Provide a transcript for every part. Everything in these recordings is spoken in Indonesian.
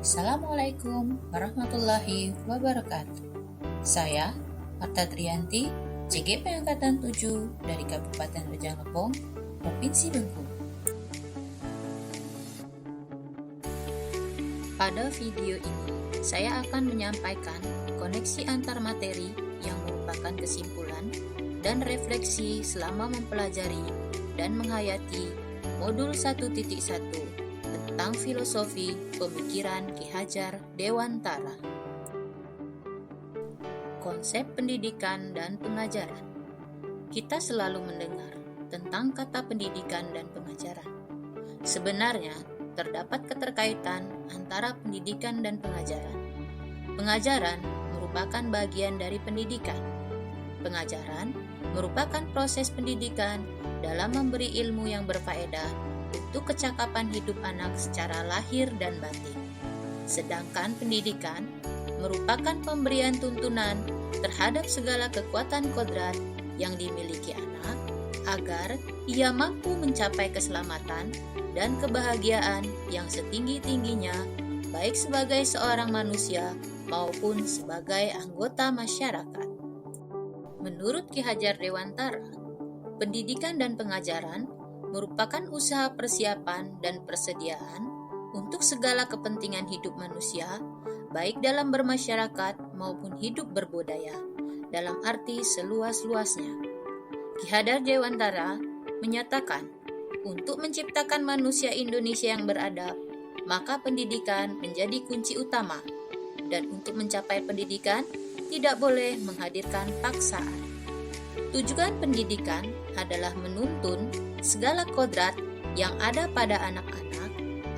Assalamualaikum warahmatullahi wabarakatuh. Saya, Marta Trianti, CGP Angkatan 7 dari Kabupaten Rejang Lebong, Provinsi Bengkulu. Pada video ini, saya akan menyampaikan koneksi antar materi yang merupakan kesimpulan dan refleksi selama mempelajari dan menghayati modul 1.1 tentang filosofi pemikiran Ki Hajar Dewantara. Konsep pendidikan dan pengajaran. Kita selalu mendengar tentang kata pendidikan dan pengajaran. Sebenarnya, terdapat keterkaitan antara pendidikan dan pengajaran. Pengajaran merupakan bagian dari pendidikan. Pengajaran merupakan proses pendidikan dalam memberi ilmu yang berfaedah untuk kecakapan hidup anak secara lahir dan batin. Sedangkan pendidikan merupakan pemberian tuntunan terhadap segala kekuatan kodrat yang dimiliki anak agar ia mampu mencapai keselamatan dan kebahagiaan yang setinggi-tingginya baik sebagai seorang manusia maupun sebagai anggota masyarakat. Menurut Ki Hajar Dewantara, pendidikan dan pengajaran merupakan usaha persiapan dan persediaan untuk segala kepentingan hidup manusia, baik dalam bermasyarakat maupun hidup berbudaya, dalam arti seluas-luasnya. Ki Hajar Dewantara menyatakan, untuk menciptakan manusia Indonesia yang beradab, maka pendidikan menjadi kunci utama, dan untuk mencapai pendidikan tidak boleh menghadirkan paksaan. Tujuan pendidikan adalah menuntun segala kodrat yang ada pada anak-anak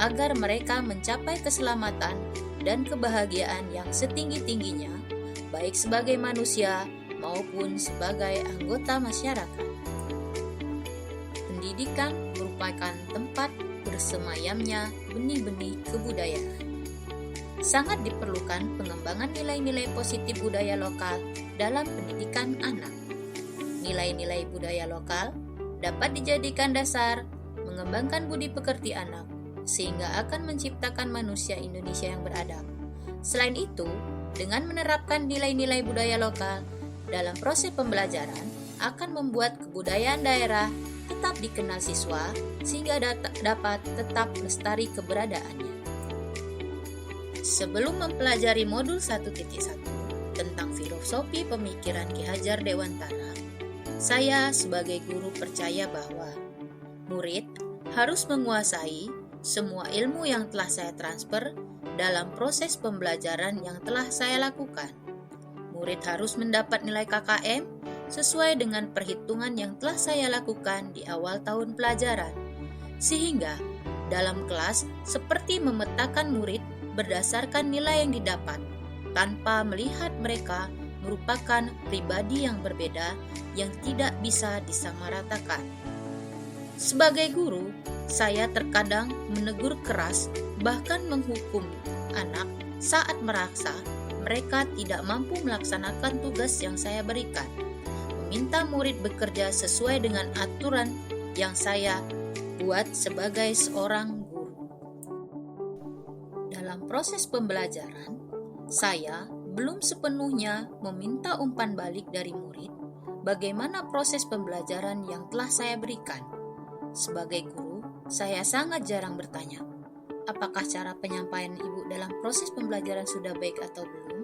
agar mereka mencapai keselamatan dan kebahagiaan yang setinggi-tingginya, baik sebagai manusia maupun sebagai anggota masyarakat. Pendidikan merupakan tempat bersemayamnya benih-benih kebudayaan. Sangat diperlukan pengembangan nilai-nilai positif budaya lokal dalam pendidikan anak. Nilai-nilai budaya lokal dapat dijadikan dasar mengembangkan budi pekerti anak, sehingga akan menciptakan manusia Indonesia yang beradab. Selain itu, dengan menerapkan nilai-nilai budaya lokal dalam proses pembelajaran, akan membuat kebudayaan daerah tetap dikenal siswa, sehingga dapat tetap lestari keberadaannya. Sebelum mempelajari modul 1.1 tentang filosofi pemikiran Ki Hajar Dewantara, saya sebagai guru percaya bahwa murid harus menguasai semua ilmu yang telah saya transfer dalam proses pembelajaran yang telah saya lakukan. Murid harus mendapat nilai KKM sesuai dengan perhitungan yang telah saya lakukan di awal tahun pelajaran. Sehingga dalam kelas seperti memetakan murid berdasarkan nilai yang didapat, tanpa melihat mereka merupakan pribadi yang berbeda yang tidak bisa disamaratakan. Sebagai guru, saya terkadang menegur keras, bahkan menghukum anak saat merasa mereka tidak mampu melaksanakan tugas yang saya berikan, meminta murid bekerja sesuai dengan aturan yang saya buat sebagai seorang guru. Dalam proses pembelajaran, saya belum sepenuhnya meminta umpan balik dari murid bagaimana proses pembelajaran yang telah saya berikan. Sebagai guru, saya sangat jarang bertanya, apakah cara penyampaian ibu dalam proses pembelajaran sudah baik atau belum?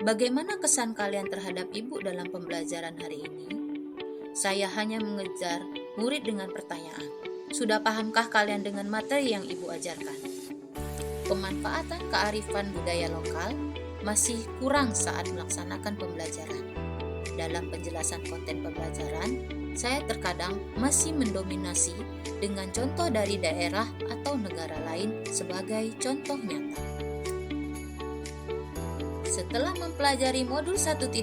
Bagaimana kesan kalian terhadap ibu dalam pembelajaran hari ini? Saya hanya mengejar murid dengan pertanyaan, sudah pahamkah kalian dengan materi yang ibu ajarkan? Pemanfaatan kearifan budaya lokal masih kurang saat melaksanakan pembelajaran. Dalam penjelasan konten pembelajaran, saya terkadang masih mendominasi dengan contoh dari daerah atau negara lain sebagai contoh nyata. Setelah mempelajari modul 1.1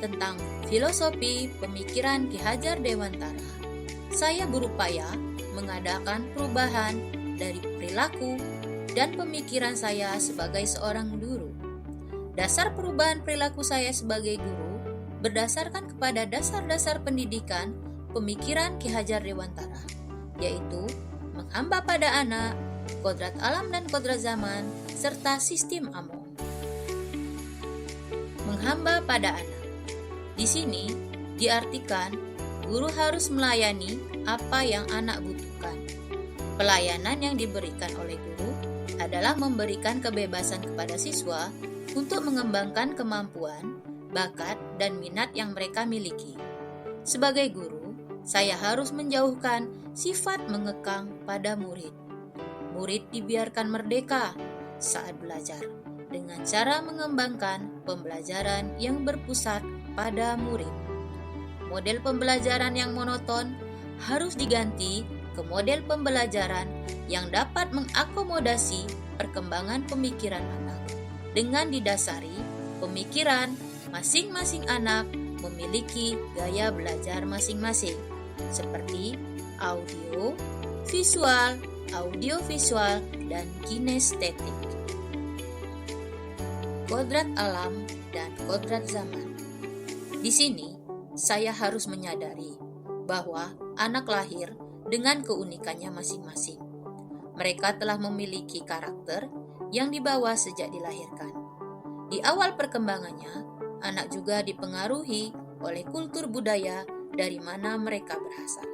tentang filosofi pemikiran Ki Hajar Dewantara, saya berupaya mengadakan perubahan dari perilaku dan pemikiran saya sebagai seorang guru. Dasar perubahan perilaku saya sebagai guru berdasarkan kepada dasar-dasar pendidikan pemikiran Ki Hajar Dewantara, yaitu menghamba pada anak, kodrat alam dan kodrat zaman, serta sistem Among. Menghamba pada anak. Di sini diartikan guru harus melayani apa yang anak butuhkan. Pelayanan yang diberikan oleh guru adalah memberikan kebebasan kepada siswa untuk mengembangkan kemampuan, bakat, dan minat yang mereka miliki. Sebagai guru, saya harus menjauhkan sifat mengekang pada murid. Murid dibiarkan merdeka saat belajar dengan cara mengembangkan pembelajaran yang berpusat pada murid. Model pembelajaran yang monoton harus diganti ke model pembelajaran yang dapat mengakomodasi perkembangan pemikiran anak dengan didasari pemikiran masing-masing anak memiliki gaya belajar masing-masing, seperti audio, visual, audiovisual, dan kinestetik. Kodrat alam dan kodrat zaman. Di sini, saya harus menyadari bahwa anak lahir dengan keunikannya masing-masing. Mereka telah memiliki karakter yang dibawa sejak dilahirkan. Di awal perkembangannya, anak juga dipengaruhi oleh kultur budaya dari mana mereka berasal.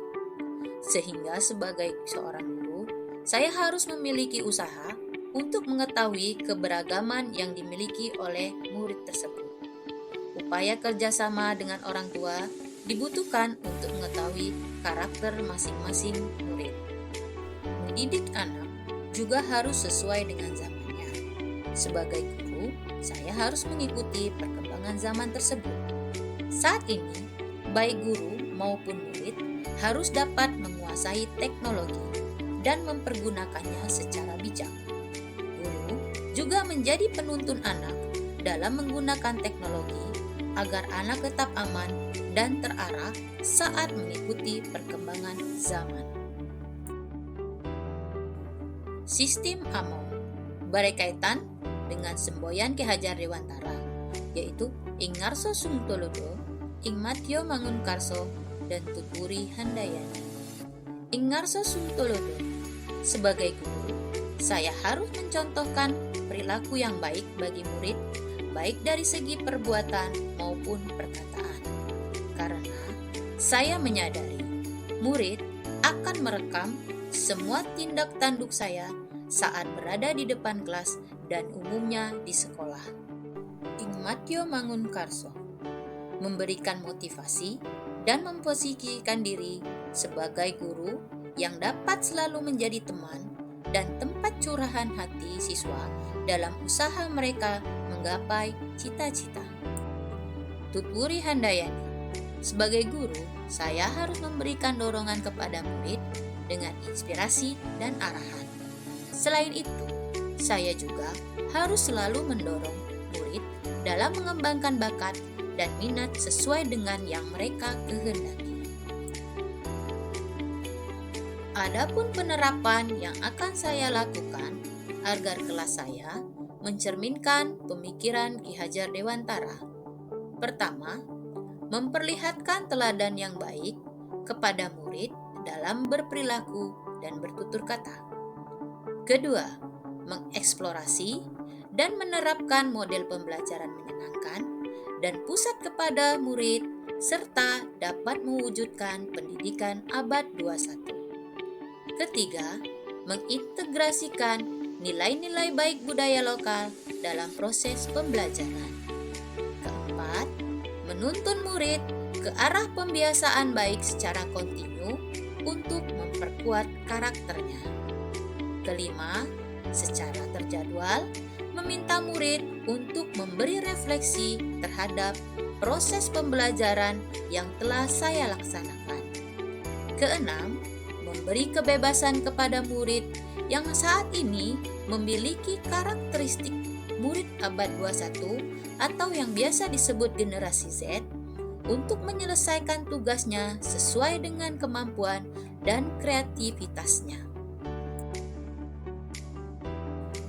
Sehingga sebagai seorang guru, saya harus memiliki usaha untuk mengetahui keberagaman yang dimiliki oleh murid tersebut. Upaya kerjasama dengan orang tua dibutuhkan untuk mengetahui karakter masing-masing murid. Mendidik anak juga harus sesuai dengan zamannya. Sebagai guru, saya harus mengikuti perkembangan zaman tersebut. Saat ini, baik guru maupun murid harus dapat menguasai teknologi dan mempergunakannya secara bijak. Guru juga menjadi penuntun anak dalam menggunakan teknologi agar anak tetap aman dan terarah saat mengikuti perkembangan zaman. Sistem Among berkaitan dengan semboyan Ki Hajar Dewantara, yaitu Ing Ngarso Sungtolodo, Ing Matio Mangunkarso, dan Tutpuri Handayani. Ing Ngarso Sungtolodo, sebagai guru, saya harus mencontohkan perilaku yang baik bagi murid, baik dari segi perbuatan maupun perkataan. Karena saya menyadari murid akan merekam semua tindak tanduk saya saat berada di depan kelas dan umumnya di sekolah. Ing Matio Mangunkarso memberikan motivasi dan memposisikan diri sebagai guru yang dapat selalu menjadi teman dan tempat curahan hati siswa dalam usaha mereka menggapai cita-cita. Tutpuri Handayani, sebagai guru, saya harus memberikan dorongan kepada murid dengan inspirasi dan arahan. Selain itu, saya juga harus selalu mendorong murid dalam mengembangkan bakat dan minat sesuai dengan yang mereka kehendaki. Adapun penerapan yang akan saya lakukan agar kelas saya mencerminkan pemikiran Ki Hajar Dewantara. Pertama, memperlihatkan teladan yang baik kepada murid dalam berperilaku dan bertutur kata. Kedua, mengeksplorasi dan menerapkan model pembelajaran menyenangkan dan pusat kepada murid serta dapat mewujudkan pendidikan abad 21. Ketiga, mengintegrasikan nilai-nilai baik budaya lokal dalam proses pembelajaran. Keempat, menuntun murid ke arah pembiasaan baik secara kontinu untuk memperkuat karakternya. Kelima, secara terjadwal, meminta murid untuk memberi refleksi terhadap proses pembelajaran yang telah saya laksanakan. Keenam, memberi kebebasan kepada murid yang saat ini memiliki karakteristik murid abad 21 atau yang biasa disebut generasi Z untuk menyelesaikan tugasnya sesuai dengan kemampuan dan kreativitasnya.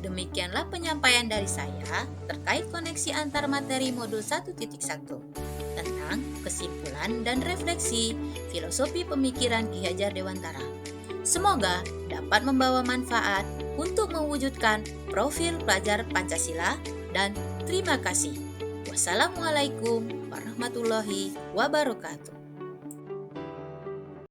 Demikianlah penyampaian dari saya terkait koneksi antar materi modul 1.1 tentang kesimpulan dan refleksi filosofi pemikiran Ki Hajar Dewantara. Semoga dapat membawa manfaat untuk mewujudkan profil pelajar Pancasila, dan terima kasih. Wassalamualaikum warahmatullahi wabarakatuh.